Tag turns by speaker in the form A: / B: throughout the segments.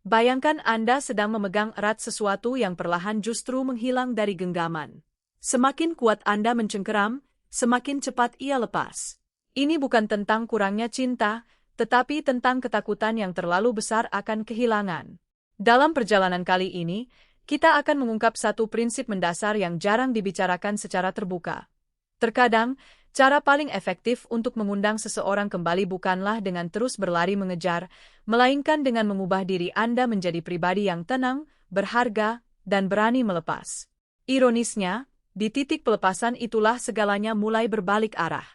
A: Bayangkan Anda sedang memegang erat sesuatu yang perlahan justru menghilang dari genggaman. Semakin kuat Anda mencengkeram, semakin cepat ia lepas. Ini bukan tentang kurangnya cinta, tetapi tentang ketakutan yang terlalu besar akan kehilangan. Dalam perjalanan kali ini, kita akan mengungkap satu prinsip mendasar yang jarang dibicarakan secara terbuka. Terkadang, cara paling efektif untuk mengundang seseorang kembali bukanlah dengan terus berlari mengejar, melainkan dengan mengubah diri Anda menjadi pribadi yang tenang, berharga, dan berani melepas. Ironisnya, di titik pelepasan itulah segalanya mulai berbalik arah.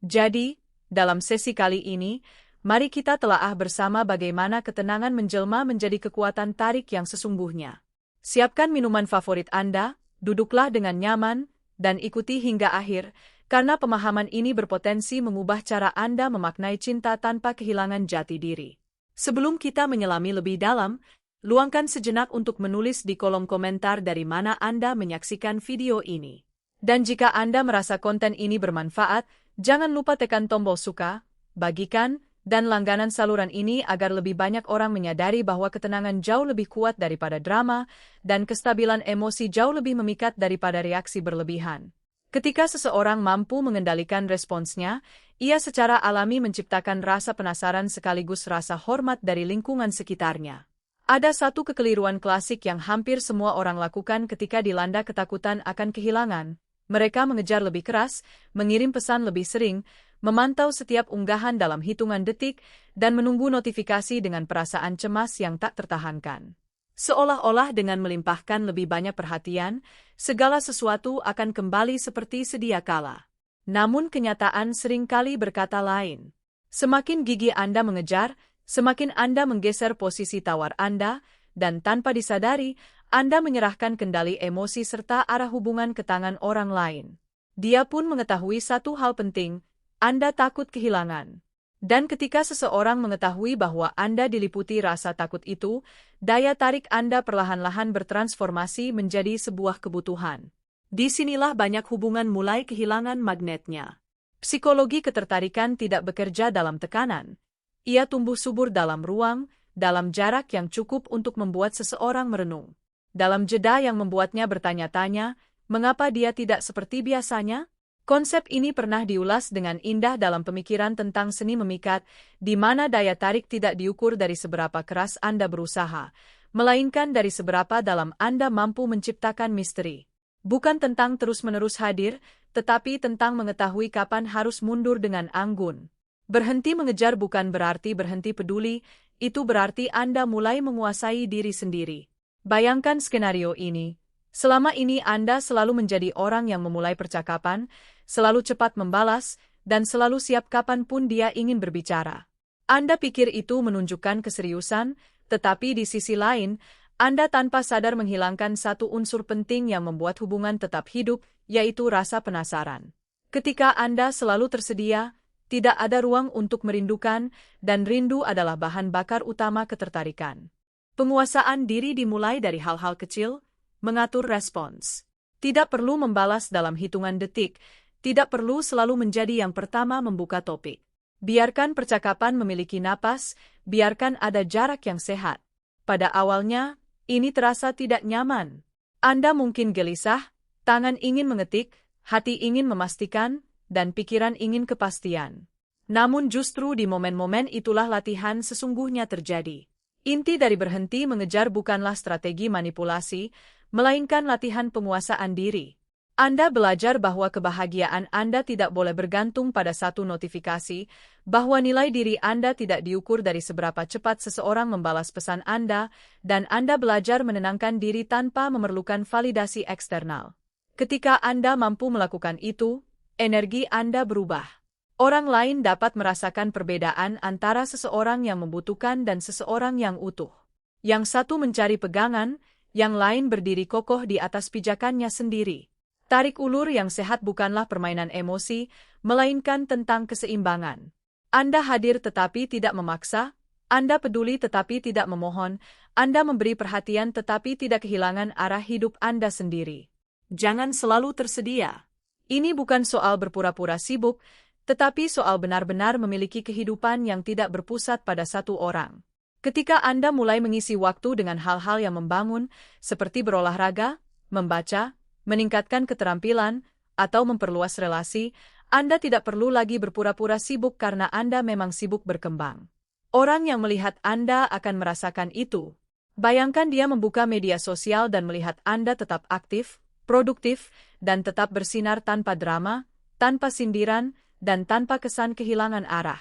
A: Jadi, dalam sesi kali ini, mari kita telaah bersama bagaimana ketenangan menjelma menjadi kekuatan tarik yang sesungguhnya. Siapkan minuman favorit Anda, duduklah dengan nyaman, dan ikuti hingga akhir, karena pemahaman ini berpotensi mengubah cara Anda memaknai cinta tanpa kehilangan jati diri. Sebelum kita menyelami lebih dalam, luangkan sejenak untuk menulis di kolom komentar dari mana Anda menyaksikan video ini. Dan jika Anda merasa konten ini bermanfaat, jangan lupa tekan tombol suka, bagikan, dan langganan saluran ini agar lebih banyak orang menyadari bahwa ketenangan jauh lebih kuat daripada drama, dan kestabilan emosi jauh lebih memikat daripada reaksi berlebihan. Ketika seseorang mampu mengendalikan responsnya, ia secara alami menciptakan rasa penasaran sekaligus rasa hormat dari lingkungan sekitarnya. Ada satu kekeliruan klasik yang hampir semua orang lakukan ketika dilanda ketakutan akan kehilangan. Mereka mengejar lebih keras, mengirim pesan lebih sering, memantau setiap unggahan dalam hitungan detik, dan menunggu notifikasi dengan perasaan cemas yang tak tertahankan. Seolah-olah dengan melimpahkan lebih banyak perhatian, segala sesuatu akan kembali seperti sedia kala. Namun kenyataan seringkali berkata lain. Semakin gigih Anda mengejar, semakin Anda menggeser posisi tawar Anda, dan tanpa disadari, Anda menyerahkan kendali emosi serta arah hubungan ke tangan orang lain. Dia pun mengetahui satu hal penting, Anda takut kehilangan. Dan ketika seseorang mengetahui bahwa Anda diliputi rasa takut itu, daya tarik Anda perlahan-lahan bertransformasi menjadi sebuah kebutuhan. Disinilah banyak hubungan mulai kehilangan magnetnya. Psikologi ketertarikan tidak bekerja dalam tekanan. Ia tumbuh subur dalam ruang, dalam jarak yang cukup untuk membuat seseorang merenung. Dalam jeda yang membuatnya bertanya-tanya, mengapa dia tidak seperti biasanya? Konsep ini pernah diulas dengan indah dalam pemikiran tentang seni memikat, di mana daya tarik tidak diukur dari seberapa keras Anda berusaha, melainkan dari seberapa dalam Anda mampu menciptakan misteri. Bukan tentang terus-menerus hadir, tetapi tentang mengetahui kapan harus mundur dengan anggun. Berhenti mengejar bukan berarti berhenti peduli, itu berarti Anda mulai menguasai diri sendiri. Bayangkan skenario ini. Selama ini Anda selalu menjadi orang yang memulai percakapan, selalu cepat membalas, dan selalu siap kapanpun dia ingin berbicara. Anda pikir itu menunjukkan keseriusan, tetapi di sisi lain, Anda tanpa sadar menghilangkan satu unsur penting yang membuat hubungan tetap hidup, yaitu rasa penasaran. Ketika Anda selalu tersedia, tidak ada ruang untuk merindukan, dan rindu adalah bahan bakar utama ketertarikan. Penguasaan diri dimulai dari hal-hal kecil, mengatur respons. Tidak perlu membalas dalam hitungan detik, tidak perlu selalu menjadi yang pertama membuka topik. Biarkan percakapan memiliki napas, biarkan ada jarak yang sehat. Pada awalnya, ini terasa tidak nyaman. Anda mungkin gelisah, tangan ingin mengetik, hati ingin memastikan, dan pikiran ingin kepastian. Namun justru di momen-momen itulah latihan sesungguhnya terjadi. Inti dari berhenti mengejar bukanlah strategi manipulasi, melainkan latihan penguasaan diri. Anda belajar bahwa kebahagiaan Anda tidak boleh bergantung pada satu notifikasi, bahwa nilai diri Anda tidak diukur dari seberapa cepat seseorang membalas pesan Anda, dan Anda belajar menenangkan diri tanpa memerlukan validasi eksternal. Ketika Anda mampu melakukan itu, energi Anda berubah. Orang lain dapat merasakan perbedaan antara seseorang yang membutuhkan dan seseorang yang utuh. Yang satu mencari pegangan, yang lain berdiri kokoh di atas pijakannya sendiri. Tarik ulur yang sehat bukanlah permainan emosi, melainkan tentang keseimbangan. Anda hadir tetapi tidak memaksa, Anda peduli tetapi tidak memohon, Anda memberi perhatian tetapi tidak kehilangan arah hidup Anda sendiri. Jangan selalu tersedia. Ini bukan soal berpura-pura sibuk, tetapi soal benar-benar memiliki kehidupan yang tidak berpusat pada satu orang. Ketika Anda mulai mengisi waktu dengan hal-hal yang membangun, seperti berolahraga, membaca, meningkatkan keterampilan, atau memperluas relasi, Anda tidak perlu lagi berpura-pura sibuk karena Anda memang sibuk berkembang. Orang yang melihat Anda akan merasakan itu. Bayangkan dia membuka media sosial dan melihat Anda tetap aktif, produktif, dan tetap bersinar tanpa drama, tanpa sindiran, dan tanpa kesan kehilangan arah.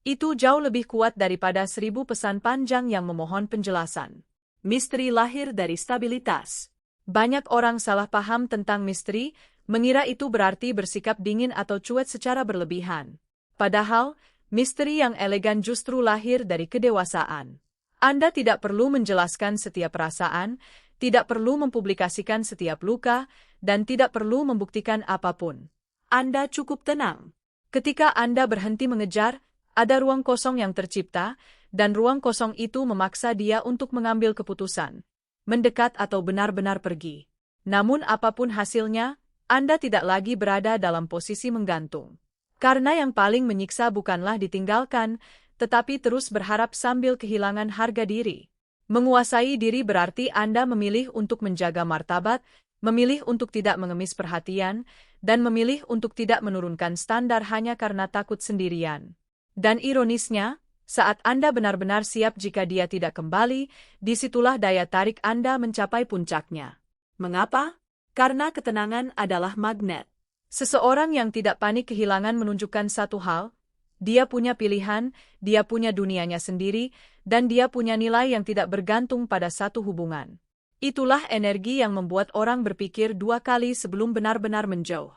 A: Itu jauh lebih kuat daripada 1000 pesan panjang yang memohon penjelasan. Misteri lahir dari stabilitas. Banyak orang salah paham tentang misteri, mengira itu berarti bersikap dingin atau cuek secara berlebihan. Padahal, misteri yang elegan justru lahir dari kedewasaan. Anda tidak perlu menjelaskan setiap perasaan, tidak perlu mempublikasikan setiap luka, dan tidak perlu membuktikan apapun. Anda cukup tenang. Ketika Anda berhenti mengejar, ada ruang kosong yang tercipta, dan ruang kosong itu memaksa dia untuk mengambil keputusan, mendekat atau benar-benar pergi. Namun apapun hasilnya, Anda tidak lagi berada dalam posisi menggantung. Karena yang paling menyiksa bukanlah ditinggalkan, tetapi terus berharap sambil kehilangan harga diri. Menguasai diri berarti Anda memilih untuk menjaga martabat, memilih untuk tidak mengemis perhatian, dan memilih untuk tidak menurunkan standar hanya karena takut sendirian. Dan ironisnya, saat Anda benar-benar siap jika dia tidak kembali, disitulah daya tarik Anda mencapai puncaknya. Mengapa? Karena ketenangan adalah magnet. Seseorang yang tidak panik kehilangan menunjukkan satu hal, dia punya pilihan, dia punya dunianya sendiri, dan dia punya nilai yang tidak bergantung pada satu hubungan. Itulah energi yang membuat orang berpikir 2 kali sebelum benar-benar menjauh.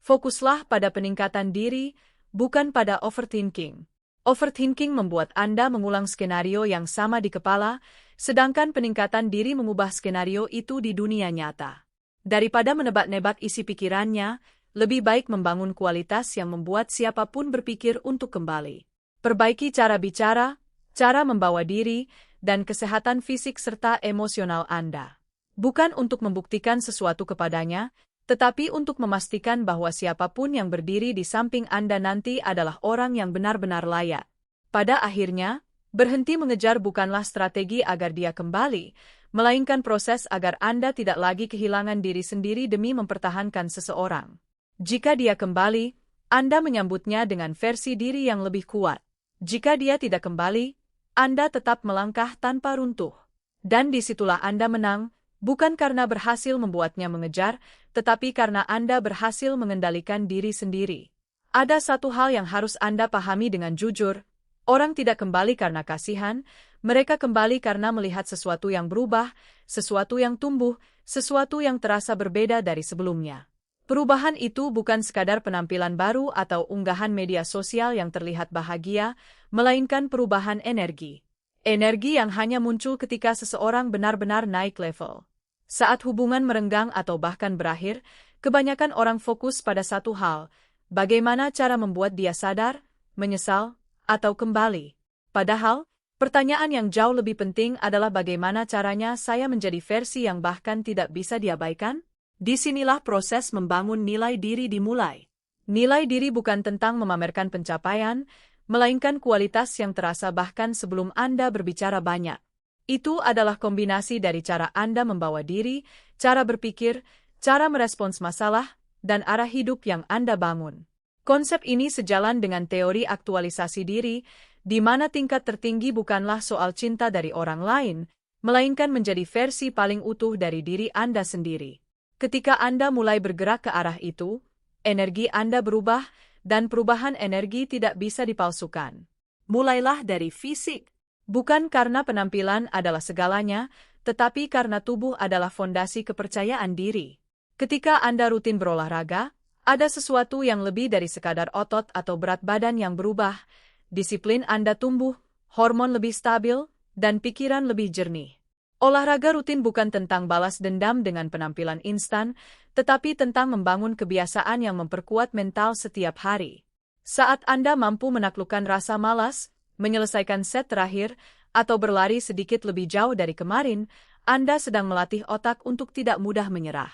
A: Fokuslah pada peningkatan diri, bukan pada overthinking. Overthinking membuat Anda mengulang skenario yang sama di kepala, sedangkan peningkatan diri mengubah skenario itu di dunia nyata. Daripada menebak-nebak isi pikirannya, lebih baik membangun kualitas yang membuat siapapun berpikir untuk kembali. Perbaiki cara bicara, cara membawa diri, dan kesehatan fisik serta emosional Anda. Bukan untuk membuktikan sesuatu kepadanya, tetapi untuk memastikan bahwa siapapun yang berdiri di samping Anda nanti adalah orang yang benar-benar layak. Pada akhirnya, berhenti mengejar bukanlah strategi agar dia kembali, melainkan proses agar Anda tidak lagi kehilangan diri sendiri demi mempertahankan seseorang. Jika dia kembali, Anda menyambutnya dengan versi diri yang lebih kuat. Jika dia tidak kembali, Anda tetap melangkah tanpa runtuh. Dan disitulah Anda menang, bukan karena berhasil membuatnya mengejar, tetapi karena Anda berhasil mengendalikan diri sendiri. Ada satu hal yang harus Anda pahami dengan jujur, orang tidak kembali karena kasihan, mereka kembali karena melihat sesuatu yang berubah, sesuatu yang tumbuh, sesuatu yang terasa berbeda dari sebelumnya. Perubahan itu bukan sekadar penampilan baru atau unggahan media sosial yang terlihat bahagia, melainkan perubahan energi. Energi yang hanya muncul ketika seseorang benar-benar naik level. Saat hubungan merenggang atau bahkan berakhir, kebanyakan orang fokus pada satu hal, bagaimana cara membuat dia sadar, menyesal, atau kembali. Padahal, pertanyaan yang jauh lebih penting adalah bagaimana caranya saya menjadi versi yang bahkan tidak bisa diabaikan? Disinilah proses membangun nilai diri dimulai. Nilai diri bukan tentang memamerkan pencapaian, melainkan kualitas yang terasa bahkan sebelum Anda berbicara banyak. Itu adalah kombinasi dari cara Anda membawa diri, cara berpikir, cara merespons masalah, dan arah hidup yang Anda bangun. Konsep ini sejalan dengan teori aktualisasi diri, di mana tingkat tertinggi bukanlah soal cinta dari orang lain, melainkan menjadi versi paling utuh dari diri Anda sendiri. Ketika Anda mulai bergerak ke arah itu, energi Anda berubah, dan perubahan energi tidak bisa dipalsukan. Mulailah dari fisik. Bukan karena penampilan adalah segalanya, tetapi karena tubuh adalah fondasi kepercayaan diri. Ketika Anda rutin berolahraga, ada sesuatu yang lebih dari sekadar otot atau berat badan yang berubah. Disiplin Anda tumbuh, hormon lebih stabil, dan pikiran lebih jernih. Olahraga rutin bukan tentang balas dendam dengan penampilan instan, tetapi tentang membangun kebiasaan yang memperkuat mental setiap hari. Saat Anda mampu menaklukkan rasa malas, menyelesaikan set terakhir, atau berlari sedikit lebih jauh dari kemarin, Anda sedang melatih otak untuk tidak mudah menyerah.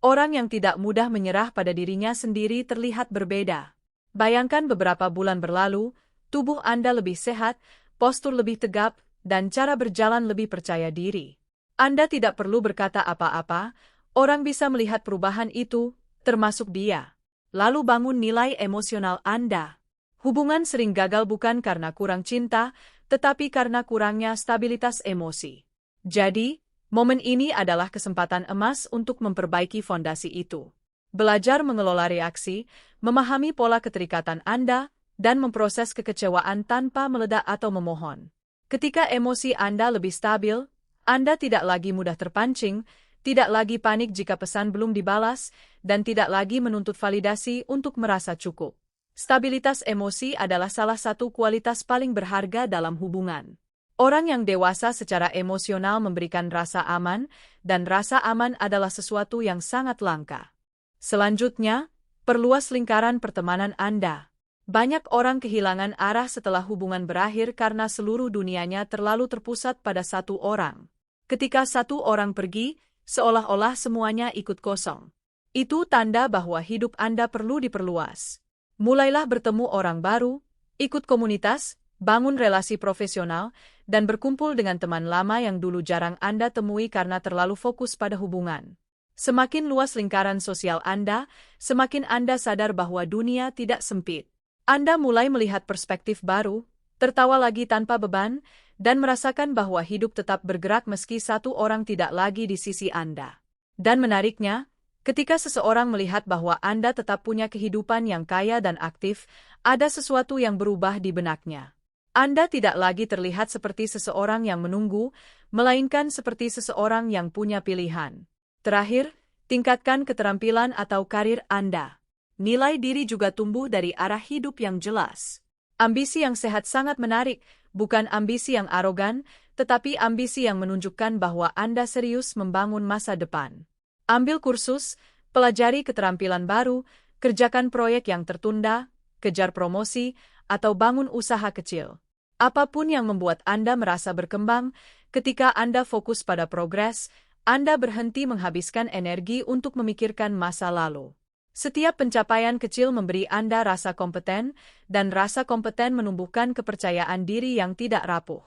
A: Orang yang tidak mudah menyerah pada dirinya sendiri terlihat berbeda. Bayangkan beberapa bulan berlalu, tubuh Anda lebih sehat, postur lebih tegap, dan cara berjalan lebih percaya diri. Anda tidak perlu berkata apa-apa, orang bisa melihat perubahan itu, termasuk dia. Lalu bangun nilai emosional Anda. Hubungan sering gagal bukan karena kurang cinta, tetapi karena kurangnya stabilitas emosi. Jadi, momen ini adalah kesempatan emas untuk memperbaiki fondasi itu. Belajar mengelola reaksi, memahami pola keterikatan Anda, dan memproses kekecewaan tanpa meledak atau memohon. Ketika emosi Anda lebih stabil, Anda tidak lagi mudah terpancing, tidak lagi panik jika pesan belum dibalas, dan tidak lagi menuntut validasi untuk merasa cukup. Stabilitas emosi adalah salah satu kualitas paling berharga dalam hubungan. Orang yang dewasa secara emosional memberikan rasa aman, dan rasa aman adalah sesuatu yang sangat langka. Selanjutnya, perluas lingkaran pertemanan Anda. Banyak orang kehilangan arah setelah hubungan berakhir karena seluruh dunianya terlalu terpusat pada satu orang. Ketika satu orang pergi, seolah-olah semuanya ikut kosong. Itu tanda bahwa hidup Anda perlu diperluas. Mulailah bertemu orang baru, ikut komunitas, bangun relasi profesional, dan berkumpul dengan teman lama yang dulu jarang Anda temui karena terlalu fokus pada hubungan. Semakin luas lingkaran sosial Anda, semakin Anda sadar bahwa dunia tidak sempit. Anda mulai melihat perspektif baru, tertawa lagi tanpa beban, dan merasakan bahwa hidup tetap bergerak meski satu orang tidak lagi di sisi Anda. Dan menariknya, ketika seseorang melihat bahwa Anda tetap punya kehidupan yang kaya dan aktif, ada sesuatu yang berubah di benaknya. Anda tidak lagi terlihat seperti seseorang yang menunggu, melainkan seperti seseorang yang punya pilihan. Terakhir, tingkatkan keterampilan atau karir Anda. Nilai diri juga tumbuh dari arah hidup yang jelas. Ambisi yang sehat sangat menarik, bukan ambisi yang arogan, tetapi ambisi yang menunjukkan bahwa Anda serius membangun masa depan. Ambil kursus, pelajari keterampilan baru, kerjakan proyek yang tertunda, kejar promosi, atau bangun usaha kecil. Apapun yang membuat Anda merasa berkembang, ketika Anda fokus pada progres, Anda berhenti menghabiskan energi untuk memikirkan masa lalu. Setiap pencapaian kecil memberi Anda rasa kompeten, dan rasa kompeten menumbuhkan kepercayaan diri yang tidak rapuh.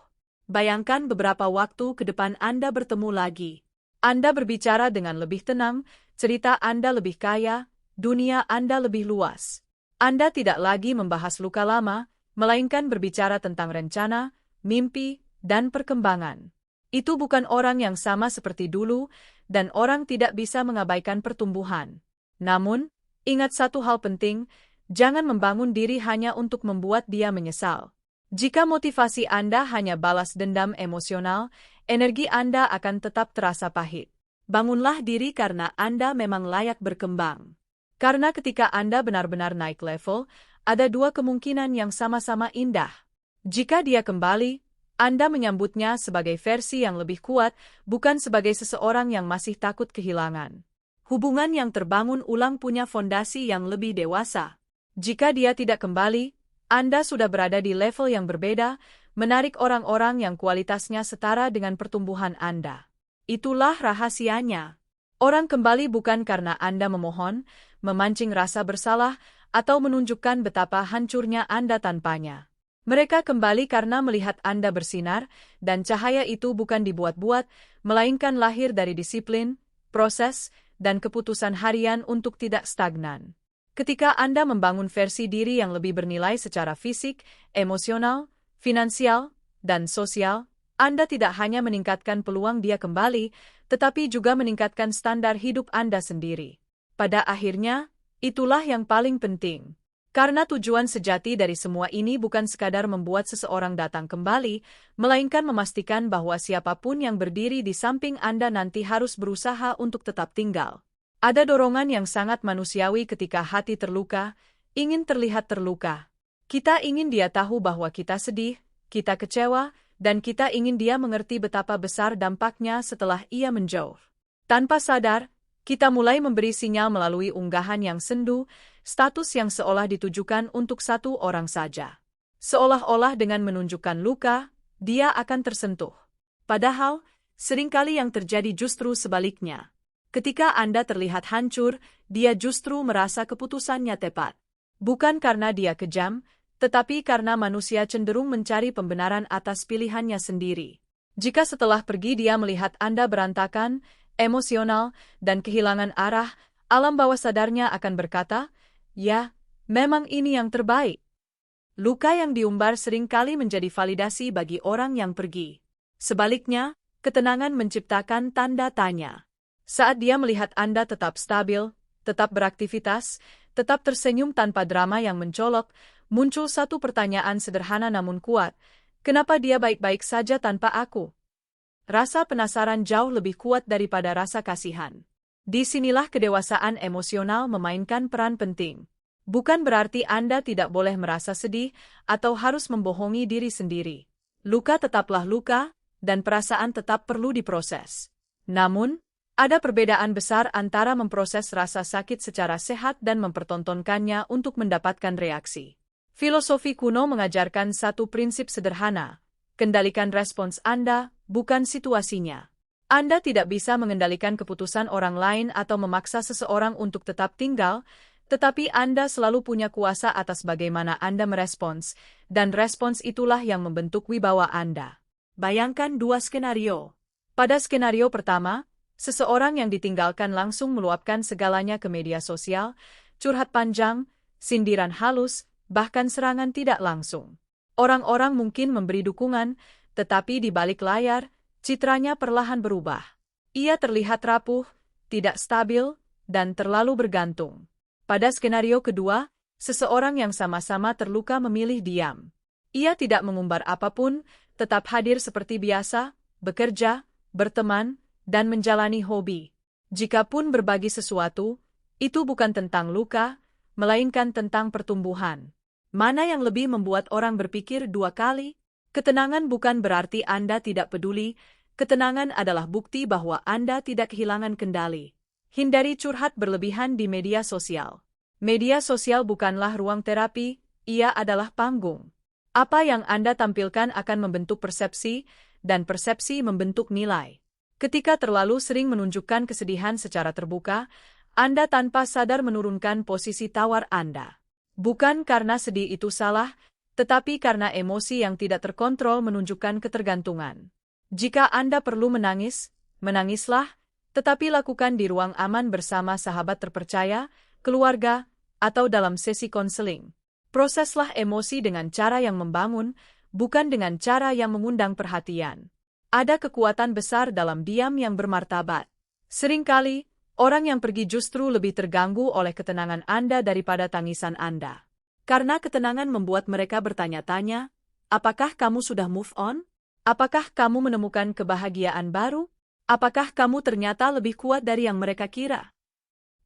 A: Bayangkan beberapa waktu ke depan Anda bertemu lagi. Anda berbicara dengan lebih tenang, cerita Anda lebih kaya, dunia Anda lebih luas. Anda tidak lagi membahas luka lama, melainkan berbicara tentang rencana, mimpi, dan perkembangan. Itu bukan orang yang sama seperti dulu, dan orang tidak bisa mengabaikan pertumbuhan. Namun, ingat satu hal penting, jangan membangun diri hanya untuk membuat dia menyesal. Jika motivasi Anda hanya balas dendam emosional, energi Anda akan tetap terasa pahit. Bangunlah diri karena Anda memang layak berkembang. Karena ketika Anda benar-benar naik level, ada dua kemungkinan yang sama-sama indah. Jika dia kembali, Anda menyambutnya sebagai versi yang lebih kuat, bukan sebagai seseorang yang masih takut kehilangan. Hubungan yang terbangun ulang punya fondasi yang lebih dewasa. Jika dia tidak kembali, Anda sudah berada di level yang berbeda, menarik orang-orang yang kualitasnya setara dengan pertumbuhan Anda. Itulah rahasianya. Orang kembali bukan karena Anda memohon, memancing rasa bersalah, atau menunjukkan betapa hancurnya Anda tanpanya. Mereka kembali karena melihat Anda bersinar, dan cahaya itu bukan dibuat-buat, melainkan lahir dari disiplin, proses, dan keputusan harian untuk tidak stagnan. Ketika Anda membangun versi diri yang lebih bernilai secara fisik, emosional, finansial, dan sosial, Anda tidak hanya meningkatkan peluang dia kembali, tetapi juga meningkatkan standar hidup Anda sendiri. Pada akhirnya, itulah yang paling penting. Karena tujuan sejati dari semua ini bukan sekadar membuat seseorang datang kembali, melainkan memastikan bahwa siapapun yang berdiri di samping Anda nanti harus berusaha untuk tetap tinggal. Ada dorongan yang sangat manusiawi ketika hati terluka, ingin terlihat terluka. Kita ingin dia tahu bahwa kita sedih, kita kecewa, dan kita ingin dia mengerti betapa besar dampaknya setelah ia menjauh. Tanpa sadar, kita mulai memberi sinyal melalui unggahan yang sendu, status yang seolah ditujukan untuk satu orang saja. Seolah-olah dengan menunjukkan luka, dia akan tersentuh. Padahal, seringkali yang terjadi justru sebaliknya. Ketika Anda terlihat hancur, dia justru merasa keputusannya tepat. Bukan karena dia kejam, tetapi karena manusia cenderung mencari pembenaran atas pilihannya sendiri. Jika setelah pergi dia melihat Anda berantakan, emosional, dan kehilangan arah, alam bawah sadarnya akan berkata, "Ya, memang ini yang terbaik." Luka yang diumbar seringkali menjadi validasi bagi orang yang pergi. Sebaliknya, ketenangan menciptakan tanda tanya. Saat dia melihat Anda tetap stabil, tetap beraktivitas, tetap tersenyum tanpa drama yang mencolok, muncul satu pertanyaan sederhana namun kuat, kenapa dia baik-baik saja tanpa aku? Rasa penasaran jauh lebih kuat daripada rasa kasihan. Disinilah kedewasaan emosional memainkan peran penting. Bukan berarti Anda tidak boleh merasa sedih atau harus membohongi diri sendiri. Luka tetaplah luka, dan perasaan tetap perlu diproses. Namun, ada perbedaan besar antara memproses rasa sakit secara sehat dan mempertontonkannya untuk mendapatkan reaksi. Filosofi kuno mengajarkan satu prinsip sederhana, kendalikan respons Anda, bukan situasinya. Anda tidak bisa mengendalikan keputusan orang lain atau memaksa seseorang untuk tetap tinggal, tetapi Anda selalu punya kuasa atas bagaimana Anda merespons, dan respons itulah yang membentuk wibawa Anda. Bayangkan dua skenario. Pada skenario pertama, seseorang yang ditinggalkan langsung meluapkan segalanya ke media sosial, curhat panjang, sindiran halus, bahkan serangan tidak langsung. Orang-orang mungkin memberi dukungan, tetapi di balik layar, citranya perlahan berubah. Ia terlihat rapuh, tidak stabil, dan terlalu bergantung. Pada skenario kedua, seseorang yang sama-sama terluka memilih diam. Ia tidak mengumbar apapun, tetap hadir seperti biasa, bekerja, berteman, dan menjalani hobi. Jikapun berbagi sesuatu, itu bukan tentang luka, melainkan tentang pertumbuhan. Mana yang lebih membuat orang berpikir dua kali? Ketenangan bukan berarti Anda tidak peduli, ketenangan adalah bukti bahwa Anda tidak kehilangan kendali. Hindari curhat berlebihan di media sosial. Media sosial bukanlah ruang terapi, ia adalah panggung. Apa yang Anda tampilkan akan membentuk persepsi, dan persepsi membentuk nilai. Ketika terlalu sering menunjukkan kesedihan secara terbuka, Anda tanpa sadar menurunkan posisi tawar Anda. Bukan karena sedih itu salah, tetapi karena emosi yang tidak terkontrol menunjukkan ketergantungan. Jika Anda perlu menangis, menangislah, tetapi lakukan di ruang aman bersama sahabat terpercaya, keluarga, atau dalam sesi konseling. Proseslah emosi dengan cara yang membangun, bukan dengan cara yang mengundang perhatian. Ada kekuatan besar dalam diam yang bermartabat. Seringkali, orang yang pergi justru lebih terganggu oleh ketenangan Anda daripada tangisan Anda. Karena ketenangan membuat mereka bertanya-tanya, apakah kamu sudah move on? Apakah kamu menemukan kebahagiaan baru? Apakah kamu ternyata lebih kuat dari yang mereka kira?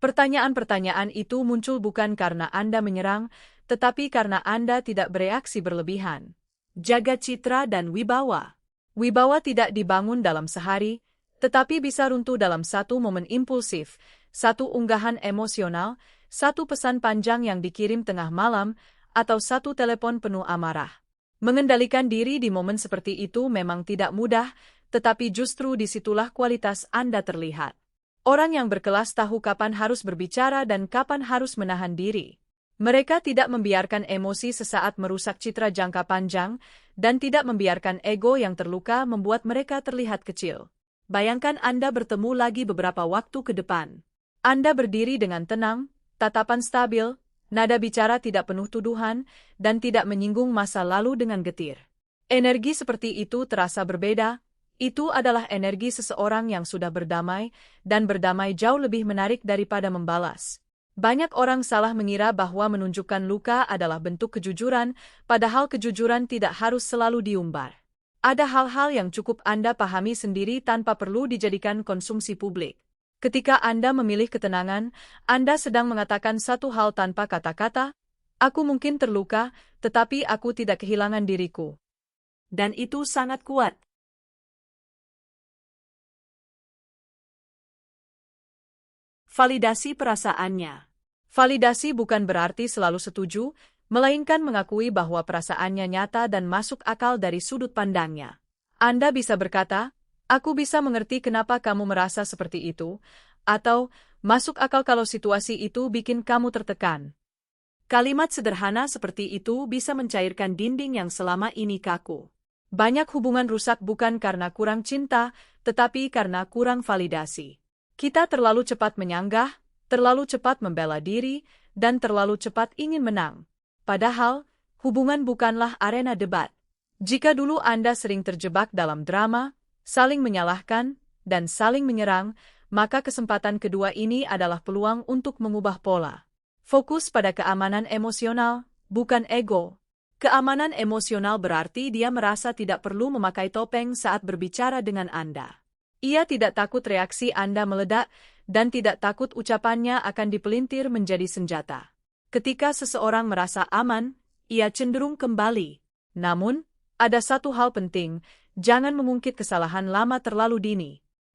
A: Pertanyaan-pertanyaan itu muncul bukan karena Anda menyerang, tetapi karena Anda tidak bereaksi berlebihan. Jaga citra dan wibawa. Wibawa tidak dibangun dalam sehari, tetapi bisa runtuh dalam satu momen impulsif, satu unggahan emosional, satu pesan panjang yang dikirim tengah malam, atau satu telepon penuh amarah. Mengendalikan diri di momen seperti itu memang tidak mudah, tetapi justru disitulah kualitas Anda terlihat. Orang yang berkelas tahu kapan harus berbicara dan kapan harus menahan diri. Mereka tidak membiarkan emosi sesaat merusak citra jangka panjang, dan tidak membiarkan ego yang terluka membuat mereka terlihat kecil. Bayangkan Anda bertemu lagi beberapa waktu ke depan. Anda berdiri dengan tenang, tatapan stabil, nada bicara tidak penuh tuduhan, dan tidak menyinggung masa lalu dengan getir. Energi seperti itu terasa berbeda. Itu adalah energi seseorang yang sudah berdamai, dan berdamai jauh lebih menarik daripada membalas. Banyak orang salah mengira bahwa menunjukkan luka adalah bentuk kejujuran, padahal kejujuran tidak harus selalu diumbar. Ada hal-hal yang cukup Anda pahami sendiri tanpa perlu dijadikan konsumsi publik. Ketika Anda memilih ketenangan, Anda sedang mengatakan satu hal tanpa kata-kata, aku mungkin terluka, tetapi aku tidak kehilangan diriku. Dan itu sangat kuat. Validasi perasaannya. Validasi bukan berarti selalu setuju, melainkan mengakui bahwa perasaannya nyata dan masuk akal dari sudut pandangnya. Anda bisa berkata, aku bisa mengerti kenapa kamu merasa seperti itu, atau masuk akal kalau situasi itu bikin kamu tertekan. Kalimat sederhana seperti itu bisa mencairkan dinding yang selama ini kaku. Banyak hubungan rusak bukan karena kurang cinta, tetapi karena kurang validasi. Kita terlalu cepat menyanggah, terlalu cepat membela diri, dan terlalu cepat ingin menang. Padahal, hubungan bukanlah arena debat. Jika dulu Anda sering terjebak dalam drama, saling menyalahkan, dan saling menyerang, maka kesempatan kedua ini adalah peluang untuk mengubah pola. Fokus pada keamanan emosional, bukan ego. Keamanan emosional berarti dia merasa tidak perlu memakai topeng saat berbicara dengan Anda. Ia tidak takut reaksi Anda meledak, dan tidak takut ucapannya akan dipelintir menjadi senjata. Ketika seseorang merasa aman, ia cenderung kembali. Namun, ada satu hal penting, jangan mengungkit kesalahan lama terlalu dini.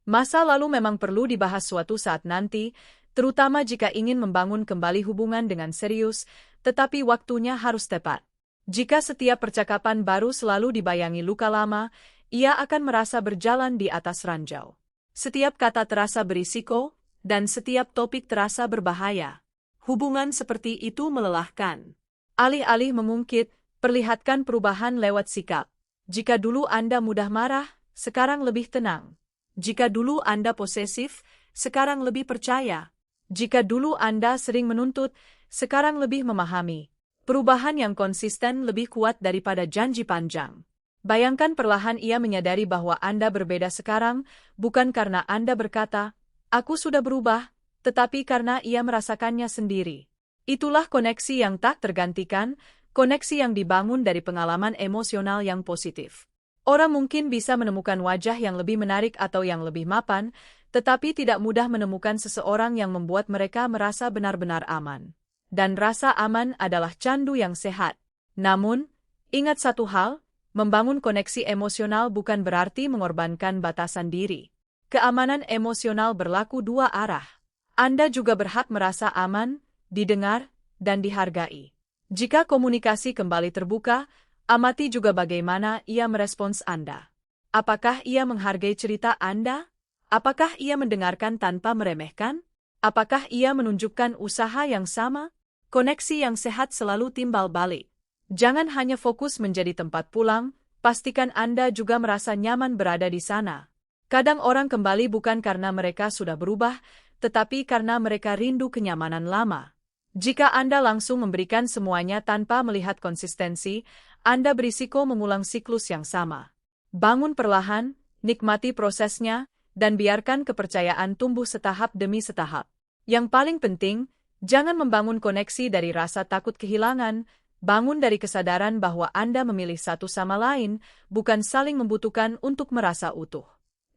A: Masa lalu memang perlu dibahas suatu saat nanti, terutama jika ingin membangun kembali hubungan dengan serius, tetapi waktunya harus tepat. Jika setiap percakapan baru selalu dibayangi luka lama, ia akan merasa berjalan di atas ranjau. Setiap kata terasa berisiko, dan setiap topik terasa berbahaya. Hubungan seperti itu melelahkan. Alih-alih mengungkit, perlihatkan perubahan lewat sikap. Jika dulu Anda mudah marah, sekarang lebih tenang. Jika dulu Anda posesif, sekarang lebih percaya. Jika dulu Anda sering menuntut, sekarang lebih memahami. Perubahan yang konsisten lebih kuat daripada janji panjang. Bayangkan perlahan ia menyadari bahwa Anda berbeda sekarang, bukan karena Anda berkata, "Aku sudah berubah," tetapi karena ia merasakannya sendiri. Itulah koneksi yang tak tergantikan, koneksi yang dibangun dari pengalaman emosional yang positif. Orang mungkin bisa menemukan wajah yang lebih menarik atau yang lebih mapan, tetapi tidak mudah menemukan seseorang yang membuat mereka merasa benar-benar aman. Dan rasa aman adalah candu yang sehat. Namun, ingat satu hal, membangun koneksi emosional bukan berarti mengorbankan batasan diri. Keamanan emosional berlaku dua arah. Anda juga berhak merasa aman, didengar, dan dihargai. Jika komunikasi kembali terbuka, amati juga bagaimana ia merespons Anda. Apakah ia menghargai cerita Anda? Apakah ia mendengarkan tanpa meremehkan? Apakah ia menunjukkan usaha yang sama? Koneksi yang sehat selalu timbal balik. Jangan hanya fokus menjadi tempat pulang, pastikan Anda juga merasa nyaman berada di sana. Kadang orang kembali bukan karena mereka sudah berubah, tetapi karena mereka rindu kenyamanan lama. Jika Anda langsung memberikan semuanya tanpa melihat konsistensi, Anda berisiko mengulang siklus yang sama. Bangun perlahan, nikmati prosesnya, dan biarkan kepercayaan tumbuh setahap demi setahap. Yang paling penting, jangan membangun koneksi dari rasa takut kehilangan, bangun dari kesadaran bahwa Anda memilih satu sama lain, bukan saling membutuhkan untuk merasa utuh.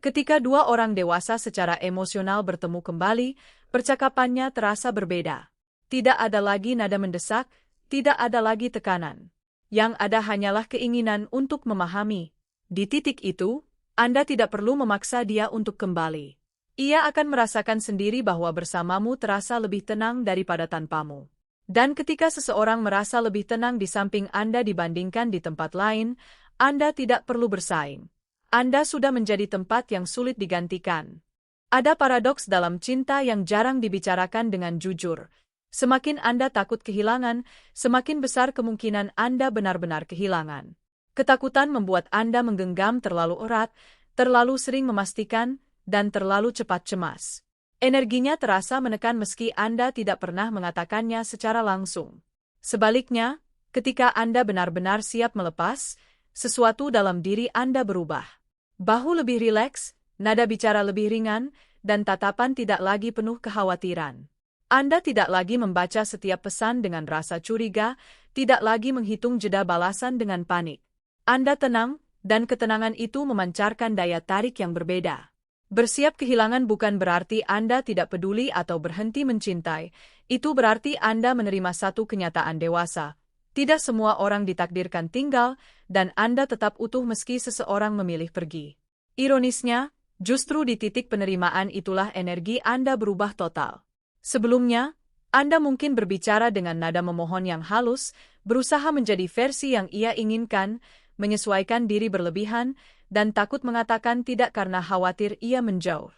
A: Ketika dua orang dewasa secara emosional bertemu kembali, percakapannya terasa berbeda. Tidak ada lagi nada mendesak, tidak ada lagi tekanan. Yang ada hanyalah keinginan untuk memahami. Di titik itu, Anda tidak perlu memaksa dia untuk kembali. Ia akan merasakan sendiri bahwa bersamamu terasa lebih tenang daripada tanpamu. Dan ketika seseorang merasa lebih tenang di samping Anda dibandingkan di tempat lain, Anda tidak perlu bersaing. Anda sudah menjadi tempat yang sulit digantikan. Ada paradoks dalam cinta yang jarang dibicarakan dengan jujur. Semakin Anda takut kehilangan, semakin besar kemungkinan Anda benar-benar kehilangan. Ketakutan membuat Anda menggenggam terlalu erat, terlalu sering memastikan, dan terlalu cepat cemas. Energinya terasa menekan meski Anda tidak pernah mengatakannya secara langsung. Sebaliknya, ketika Anda benar-benar siap melepas, sesuatu dalam diri Anda berubah. Bahu lebih rileks, nada bicara lebih ringan, dan tatapan tidak lagi penuh kekhawatiran. Anda tidak lagi membaca setiap pesan dengan rasa curiga, tidak lagi menghitung jeda balasan dengan panik. Anda tenang, dan ketenangan itu memancarkan daya tarik yang berbeda. Bersiap kehilangan bukan berarti Anda tidak peduli atau berhenti mencintai, itu berarti Anda menerima satu kenyataan dewasa. Tidak semua orang ditakdirkan tinggal, dan Anda tetap utuh meski seseorang memilih pergi. Ironisnya, justru di titik penerimaan itulah energi Anda berubah total. Sebelumnya, Anda mungkin berbicara dengan nada memohon yang halus, berusaha menjadi versi yang ia inginkan, menyesuaikan diri berlebihan, dan takut mengatakan tidak karena khawatir ia menjauh.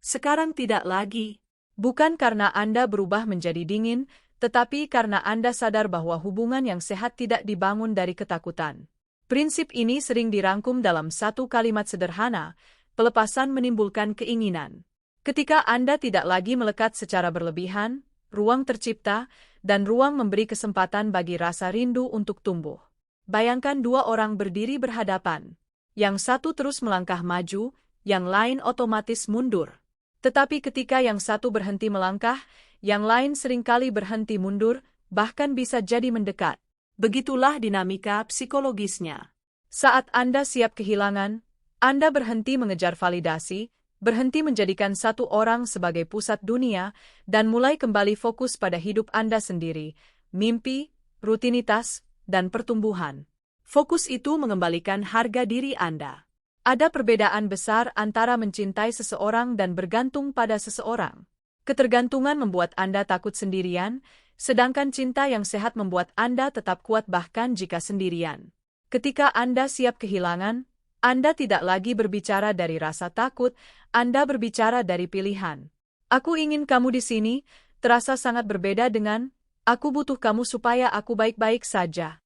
A: Sekarang tidak lagi. Bukan karena Anda berubah menjadi dingin, tetapi karena Anda sadar bahwa hubungan yang sehat tidak dibangun dari ketakutan. Prinsip ini sering dirangkum dalam satu kalimat sederhana, pelepasan menimbulkan keinginan. Ketika Anda tidak lagi melekat secara berlebihan, ruang tercipta, dan ruang memberi kesempatan bagi rasa rindu untuk tumbuh. Bayangkan dua orang berdiri berhadapan. Yang satu terus melangkah maju, yang lain otomatis mundur. Tetapi ketika yang satu berhenti melangkah, yang lain seringkali berhenti mundur, bahkan bisa jadi mendekat. Begitulah dinamika psikologisnya. Saat Anda siap kehilangan, Anda berhenti mengejar validasi, berhenti menjadikan satu orang sebagai pusat dunia, dan mulai kembali fokus pada hidup Anda sendiri, mimpi, rutinitas, dan pertumbuhan. Fokus itu mengembalikan harga diri Anda. Ada perbedaan besar antara mencintai seseorang dan bergantung pada seseorang. Ketergantungan membuat Anda takut sendirian, sedangkan cinta yang sehat membuat Anda tetap kuat bahkan jika sendirian. Ketika Anda siap kehilangan, Anda tidak lagi berbicara dari rasa takut, Anda berbicara dari pilihan. Aku ingin kamu di sini, terasa sangat berbeda dengan, aku butuh kamu supaya aku baik-baik saja.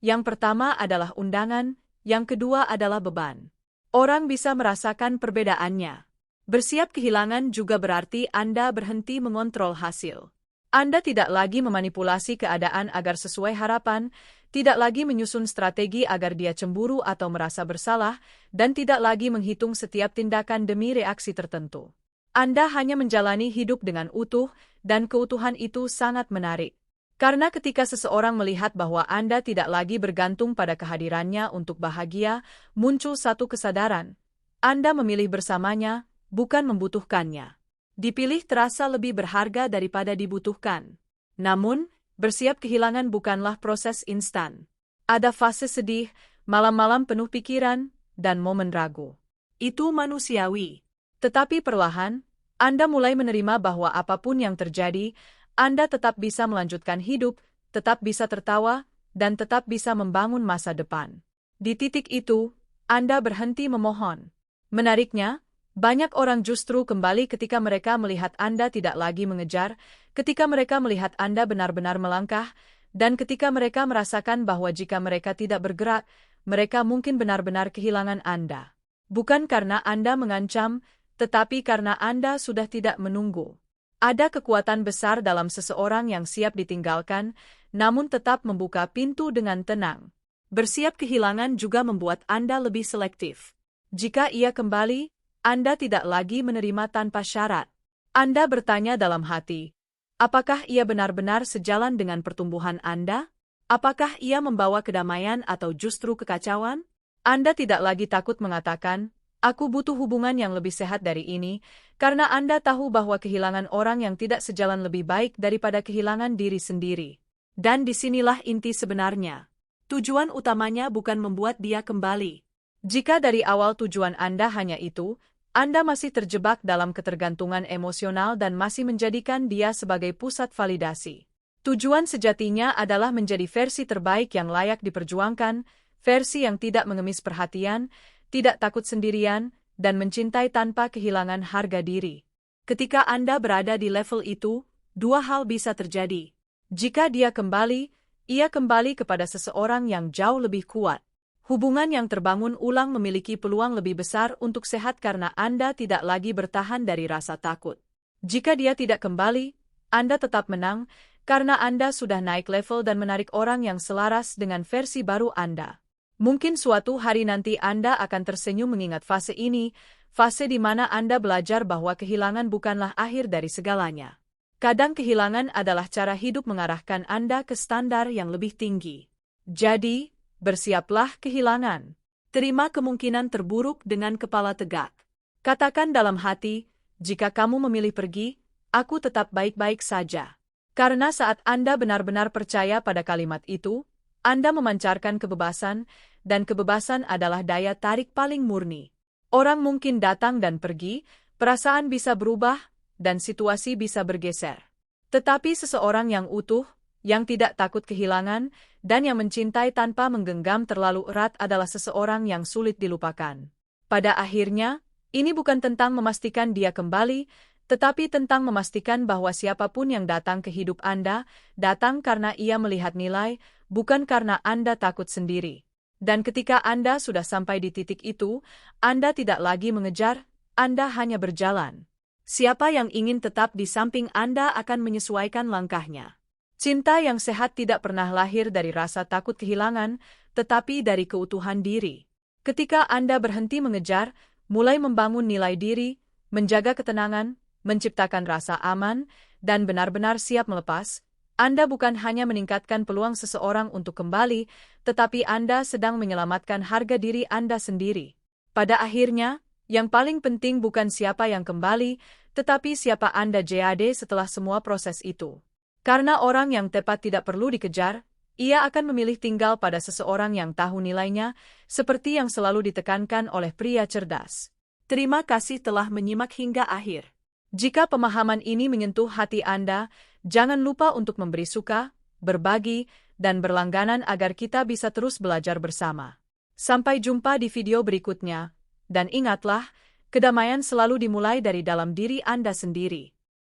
A: Yang pertama adalah undangan, yang kedua adalah beban. Orang bisa merasakan perbedaannya. Bersiap kehilangan juga berarti Anda berhenti mengontrol hasil. Anda tidak lagi memanipulasi keadaan agar sesuai harapan, tidak lagi menyusun strategi agar dia cemburu atau merasa bersalah, dan tidak lagi menghitung setiap tindakan demi reaksi tertentu. Anda hanya menjalani hidup dengan utuh, dan keutuhan itu sangat menarik. Karena ketika seseorang melihat bahwa Anda tidak lagi bergantung pada kehadirannya untuk bahagia, muncul satu kesadaran. Anda memilih bersamanya, bukan membutuhkannya. Dipilih terasa lebih berharga daripada dibutuhkan. Namun, bersiap kehilangan bukanlah proses instan. Ada fase sedih, malam-malam penuh pikiran, dan momen ragu. Itu manusiawi. Tetapi perlahan, Anda mulai menerima bahwa apapun yang terjadi, Anda tetap bisa melanjutkan hidup, tetap bisa tertawa, dan tetap bisa membangun masa depan. Di titik itu, Anda berhenti memohon. Menariknya, banyak orang justru kembali ketika mereka melihat Anda tidak lagi mengejar, ketika mereka melihat Anda benar-benar melangkah, dan ketika mereka merasakan bahwa jika mereka tidak bergerak, mereka mungkin benar-benar kehilangan Anda. Bukan karena Anda mengancam, tetapi karena Anda sudah tidak menunggu. Ada kekuatan besar dalam seseorang yang siap ditinggalkan, namun tetap membuka pintu dengan tenang. Bersiap kehilangan juga membuat Anda lebih selektif. Jika ia kembali, Anda tidak lagi menerima tanpa syarat. Anda bertanya dalam hati, apakah ia benar-benar sejalan dengan pertumbuhan Anda? Apakah ia membawa kedamaian atau justru kekacauan? Anda tidak lagi takut mengatakan, aku butuh hubungan yang lebih sehat dari ini, karena Anda tahu bahwa kehilangan orang yang tidak sejalan lebih baik daripada kehilangan diri sendiri. Dan disinilah inti sebenarnya. Tujuan utamanya bukan membuat dia kembali. Jika dari awal tujuan Anda hanya itu, Anda masih terjebak dalam ketergantungan emosional dan masih menjadikan dia sebagai pusat validasi. Tujuan sejatinya adalah menjadi versi terbaik yang layak diperjuangkan, versi yang tidak mengemis perhatian, tidak takut sendirian, dan mencintai tanpa kehilangan harga diri. Ketika Anda berada di level itu, dua hal bisa terjadi. Jika dia kembali, ia kembali kepada seseorang yang jauh lebih kuat. Hubungan yang terbangun ulang memiliki peluang lebih besar untuk sehat karena Anda tidak lagi bertahan dari rasa takut. Jika dia tidak kembali, Anda tetap menang, karena Anda sudah naik level dan menarik orang yang selaras dengan versi baru Anda. Mungkin suatu hari nanti Anda akan tersenyum mengingat fase ini, fase di mana Anda belajar bahwa kehilangan bukanlah akhir dari segalanya. Kadang kehilangan adalah cara hidup mengarahkan Anda ke standar yang lebih tinggi. Jadi, bersiaplah kehilangan. Terima kemungkinan terburuk dengan kepala tegak. Katakan dalam hati, jika kamu memilih pergi, aku tetap baik-baik saja. Karena saat Anda benar-benar percaya pada kalimat itu, Anda memancarkan kebebasan, dan kebebasan adalah daya tarik paling murni. Orang mungkin datang dan pergi, perasaan bisa berubah, dan situasi bisa bergeser. Tetapi seseorang yang utuh, yang tidak takut kehilangan, dan yang mencintai tanpa menggenggam terlalu erat adalah seseorang yang sulit dilupakan. Pada akhirnya, ini bukan tentang memastikan dia kembali, tetapi tentang memastikan bahwa siapapun yang datang ke hidup Anda, datang karena ia melihat nilai, bukan karena Anda takut sendiri. Dan ketika Anda sudah sampai di titik itu, Anda tidak lagi mengejar, Anda hanya berjalan. Siapa yang ingin tetap di samping Anda akan menyesuaikan langkahnya. Cinta yang sehat tidak pernah lahir dari rasa takut kehilangan, tetapi dari keutuhan diri. Ketika Anda berhenti mengejar, mulai membangun nilai diri, menjaga ketenangan, menciptakan rasa aman, dan benar-benar siap melepas, Anda bukan hanya meningkatkan peluang seseorang untuk kembali, tetapi Anda sedang menyelamatkan harga diri Anda sendiri. Pada akhirnya, yang paling penting bukan siapa yang kembali, tetapi siapa Anda jadi setelah semua proses itu. Karena orang yang tepat tidak perlu dikejar, ia akan memilih tinggal pada seseorang yang tahu nilainya, seperti yang selalu ditekankan oleh pria cerdas. Terima kasih telah menyimak hingga akhir. Jika pemahaman ini menyentuh hati Anda, jangan lupa untuk memberi suka, berbagi, dan berlangganan agar kita bisa terus belajar bersama. Sampai jumpa di video berikutnya, dan ingatlah, kedamaian selalu dimulai dari dalam diri Anda sendiri.